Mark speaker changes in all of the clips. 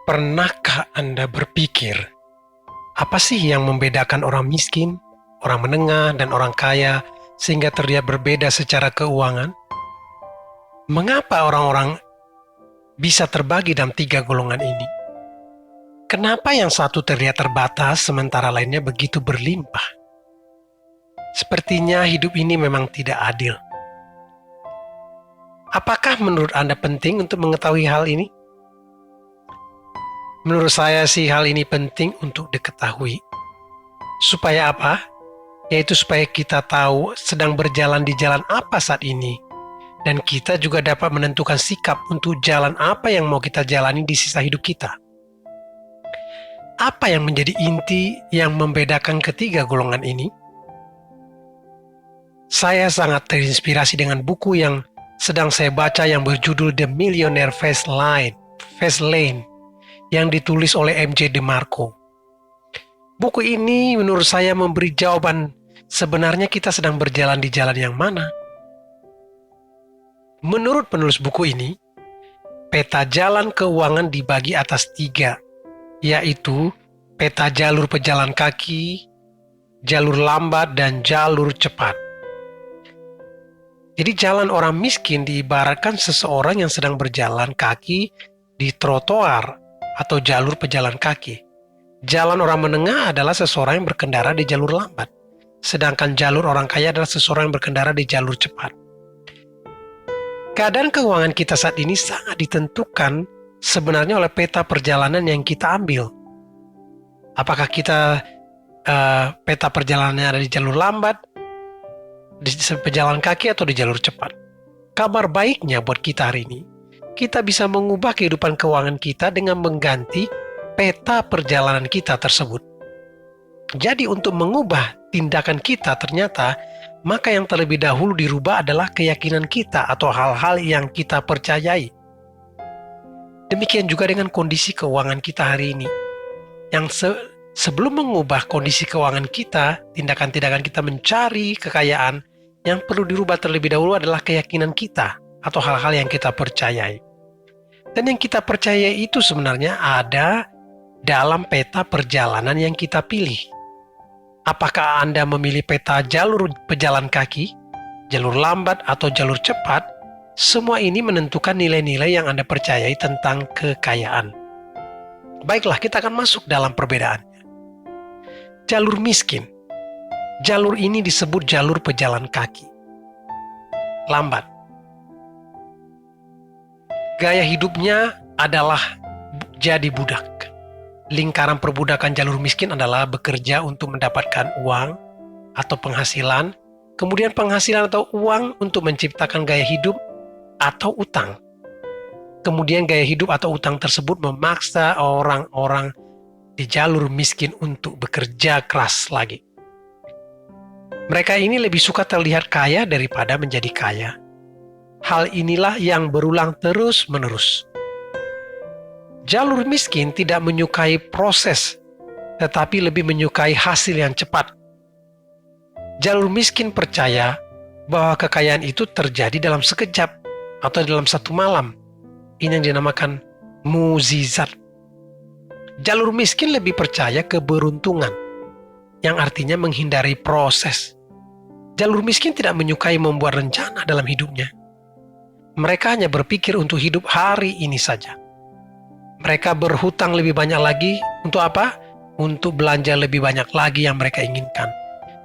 Speaker 1: Pernahkah Anda berpikir, apa sih yang membedakan orang miskin, orang menengah, dan orang kaya sehingga terlihat berbeda secara keuangan? Mengapa orang-orang bisa terbagi dalam tiga golongan ini? Kenapa yang satu terlihat terbatas sementara lainnya begitu berlimpah? Sepertinya hidup ini memang tidak adil. Apakah menurut Anda penting untuk mengetahui hal ini? Menurut saya sih hal ini penting untuk diketahui. Supaya apa? Yaitu supaya kita tahu sedang berjalan di jalan apa saat ini. Dan kita juga dapat menentukan sikap untuk jalan apa yang mau kita jalani di sisa hidup kita. Apa yang menjadi inti yang membedakan ketiga golongan ini? Saya sangat terinspirasi dengan buku yang sedang saya baca yang berjudul The Millionaire Fast Lane yang ditulis oleh M.J. DeMarco. Buku ini menurut saya memberi jawaban sebenarnya kita sedang berjalan di jalan yang mana. Menurut penulis buku ini, peta jalan keuangan dibagi atas 3, yaitu peta jalur pejalan kaki, jalur lambat, dan jalur cepat. Jadi jalan orang miskin diibaratkan seseorang yang sedang berjalan kaki di trotoar atau jalur pejalan kaki. Jalan orang menengah adalah seseorang yang berkendara di jalur lambat, sedangkan jalur orang kaya adalah seseorang yang berkendara di jalur cepat. Keadaan keuangan kita saat ini sangat ditentukan sebenarnya oleh peta perjalanan yang kita ambil. Apakah kita peta perjalanannya ada di jalur lambat, di pejalan kaki, atau di jalur cepat? Kabar baiknya buat kita hari ini, kita bisa mengubah kehidupan keuangan kita dengan mengganti peta perjalanan kita tersebut. Jadi untuk mengubah tindakan kita ternyata, maka yang terlebih dahulu dirubah adalah keyakinan kita atau hal-hal yang kita percayai. Demikian juga dengan kondisi keuangan kita hari ini. Yang sebelum mengubah kondisi keuangan kita, tindakan-tindakan kita mencari kekayaan, yang perlu dirubah terlebih dahulu adalah keyakinan kita atau hal-hal yang kita percayai. Dan yang kita percayai itu sebenarnya ada dalam peta perjalanan yang kita pilih. Apakah Anda memilih peta jalur pejalan kaki, jalur lambat, atau jalur cepat? Semua ini menentukan nilai-nilai yang Anda percayai tentang kekayaan. Baiklah, kita akan masuk dalam perbedaannya. Jalur miskin. Jalur ini disebut jalur pejalan kaki. Lambat. Gaya hidupnya adalah jadi budak. Lingkaran perbudakan jalur miskin adalah bekerja untuk mendapatkan uang atau penghasilan, kemudian penghasilan atau uang untuk menciptakan gaya hidup atau utang. Kemudian gaya hidup atau utang tersebut memaksa orang-orang di jalur miskin untuk bekerja keras lagi. Mereka ini lebih suka terlihat kaya daripada menjadi kaya. Hal inilah yang berulang terus-menerus. Jalur miskin tidak menyukai proses, tetapi lebih menyukai hasil yang cepat. Jalur miskin percaya bahwa kekayaan itu terjadi dalam sekejap atau dalam satu malam. Ini yang dinamakan mukjizat. Jalur miskin lebih percaya keberuntungan, yang artinya menghindari proses. Jalur miskin tidak menyukai membuat rencana dalam hidupnya. Mereka hanya berpikir untuk hidup hari ini saja. Mereka berhutang lebih banyak lagi untuk apa? Untuk belanja lebih banyak lagi yang mereka inginkan.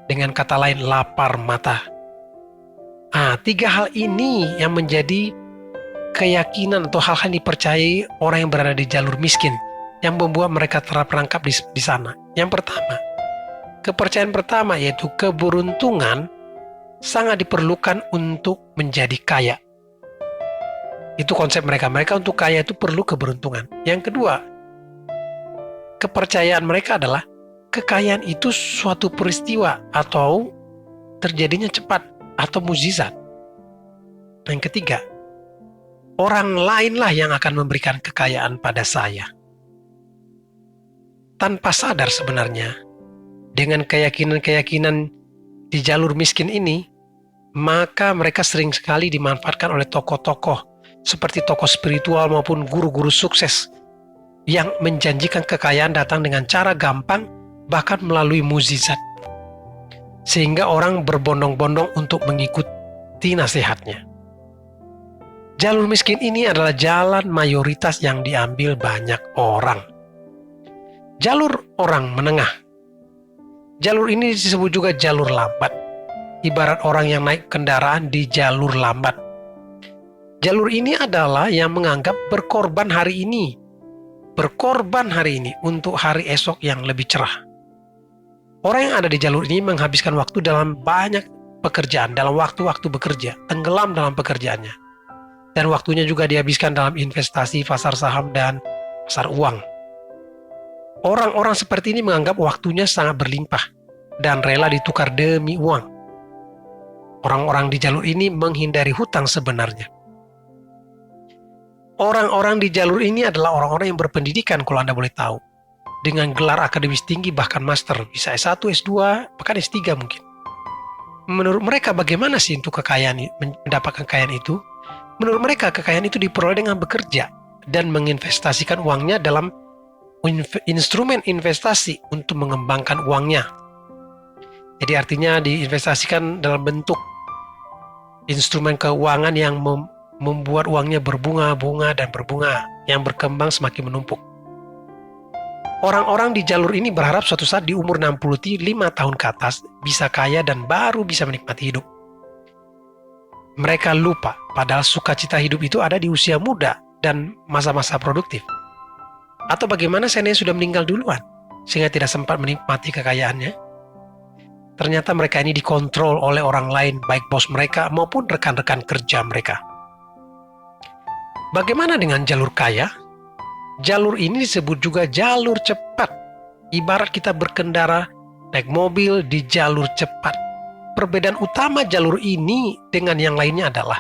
Speaker 1: Dengan kata lain, lapar mata. 3 hal ini yang menjadi keyakinan atau hal-hal yang dipercayai orang yang berada di jalur miskin, yang membuat mereka terperangkap di sana. Yang pertama, kepercayaan pertama yaitu keberuntungan sangat diperlukan untuk menjadi kaya. Itu konsep mereka. Mereka untuk kaya itu perlu keberuntungan. Yang kedua, kepercayaan mereka adalah kekayaan itu suatu peristiwa atau terjadinya cepat atau mukjizat. Yang ketiga, orang lainlah yang akan memberikan kekayaan pada saya. Tanpa sadar sebenarnya, dengan keyakinan-keyakinan di jalur miskin ini, maka mereka sering sekali dimanfaatkan oleh tokoh-tokoh seperti tokoh spiritual maupun guru-guru sukses yang menjanjikan kekayaan datang dengan cara gampang, bahkan melalui mukjizat, sehingga orang berbondong-bondong untuk mengikuti nasihatnya. Jalur miskin ini adalah jalan mayoritas yang diambil banyak orang. Jalur orang menengah. Jalur ini disebut juga jalur lambat. Ibarat orang yang naik kendaraan di jalur lambat. Jalur ini adalah yang menganggap berkorban hari ini. Berkorban hari ini untuk hari esok yang lebih cerah. Orang yang ada di jalur ini menghabiskan waktu dalam banyak pekerjaan, dalam waktu-waktu bekerja, tenggelam dalam pekerjaannya. Dan waktunya juga dihabiskan dalam investasi, pasar saham, dan pasar uang. Orang-orang seperti ini menganggap waktunya sangat berlimpah dan rela ditukar demi uang. Orang-orang di jalur ini menghindari hutang sebenarnya. Orang-orang di jalur ini adalah orang-orang yang berpendidikan, kalau Anda boleh tahu. Dengan gelar akademis tinggi, bahkan master, bisa S1, S2, bahkan S3 mungkin. Menurut mereka bagaimana sih untuk kekayaan, mendapatkan kekayaan itu? Menurut mereka kekayaan itu diperoleh dengan bekerja dan menginvestasikan uangnya dalam instrumen investasi untuk mengembangkan uangnya. Jadi artinya diinvestasikan dalam bentuk instrumen keuangan yang membuat uangnya berbunga-bunga dan berbunga, yang berkembang semakin menumpuk. Orang-orang di jalur ini berharap suatu saat di umur 65 tahun ke atas bisa kaya dan baru bisa menikmati hidup. Mereka lupa padahal sukacita hidup itu ada di usia muda dan masa-masa produktif. Atau bagaimana seandainya sudah meninggal duluan sehingga tidak sempat menikmati kekayaannya? Ternyata mereka ini dikontrol oleh orang lain, baik bos mereka maupun rekan-rekan kerja mereka. Bagaimana dengan jalur kaya? Jalur ini disebut juga jalur cepat. Ibarat kita berkendara naik mobil di jalur cepat. Perbedaan utama jalur ini dengan yang lainnya adalah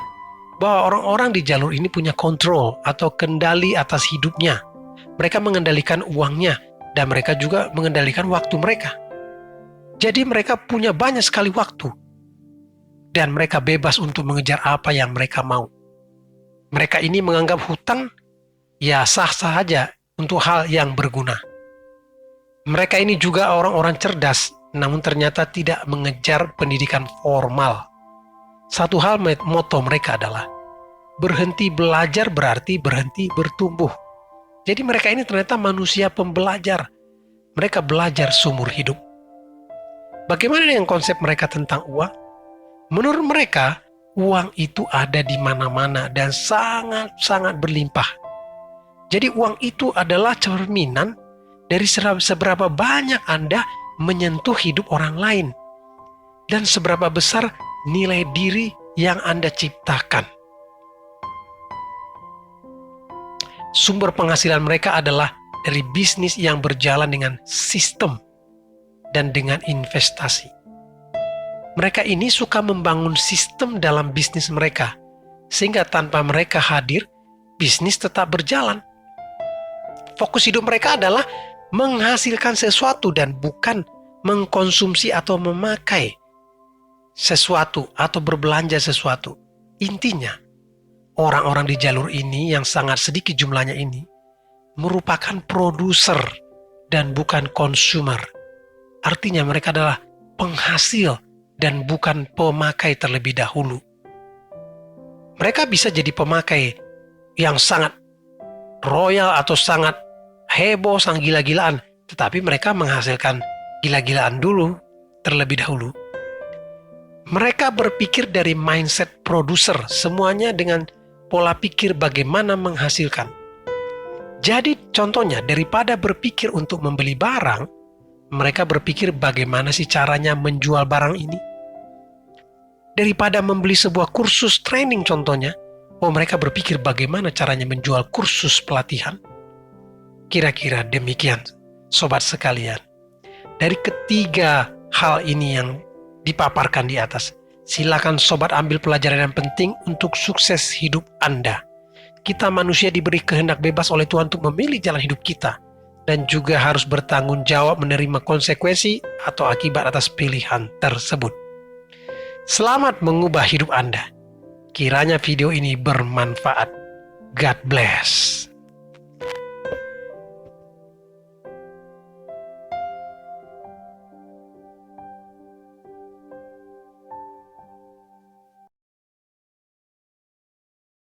Speaker 1: bahwa orang-orang di jalur ini punya kontrol atau kendali atas hidupnya. Mereka mengendalikan uangnya dan mereka juga mengendalikan waktu mereka. Jadi mereka punya banyak sekali waktu dan mereka bebas untuk mengejar apa yang mereka mau. Mereka ini menganggap hutang ya sah-sah saja untuk hal yang berguna. Mereka ini juga orang-orang cerdas, namun ternyata tidak mengejar pendidikan formal. Satu hal moto mereka adalah berhenti belajar berarti berhenti bertumbuh. Jadi mereka ini ternyata manusia pembelajar. Mereka belajar seumur hidup. Bagaimana dengan konsep mereka tentang uang? Menurut mereka, uang itu ada di mana-mana dan sangat-sangat berlimpah. Jadi uang itu adalah cerminan dari seberapa banyak Anda menyentuh hidup orang lain dan seberapa besar nilai diri yang Anda ciptakan. Sumber penghasilan mereka adalah dari bisnis yang berjalan dengan sistem dan dengan investasi. Mereka ini suka membangun sistem dalam bisnis mereka, sehingga tanpa mereka hadir, bisnis tetap berjalan. Fokus hidup mereka adalah menghasilkan sesuatu dan bukan mengkonsumsi atau memakai sesuatu atau berbelanja sesuatu. Intinya, orang-orang di jalur ini yang sangat sedikit jumlahnya ini merupakan produser dan bukan konsumer. Artinya mereka adalah penghasil dan bukan pemakai terlebih dahulu. Mereka bisa jadi pemakai yang sangat royal atau sangat heboh, sangat gila-gilaan, tetapi mereka menghasilkan gila-gilaan dulu terlebih dahulu. Mereka berpikir dari mindset produser, semuanya dengan pola pikir bagaimana menghasilkan. Jadi contohnya daripada berpikir untuk membeli barang, mereka berpikir bagaimana sih caranya menjual barang ini. Daripada membeli sebuah kursus training contohnya, mereka berpikir bagaimana caranya menjual kursus pelatihan. Kira-kira demikian, sobat sekalian. Dari ketiga hal ini yang dipaparkan di atas, silakan sobat ambil pelajaran yang penting untuk sukses hidup Anda. Kita manusia diberi kehendak bebas oleh Tuhan untuk memilih jalan hidup kita, dan juga harus bertanggung jawab menerima konsekuensi atau akibat atas pilihan tersebut. Selamat mengubah hidup Anda. Kiranya video ini bermanfaat. God bless.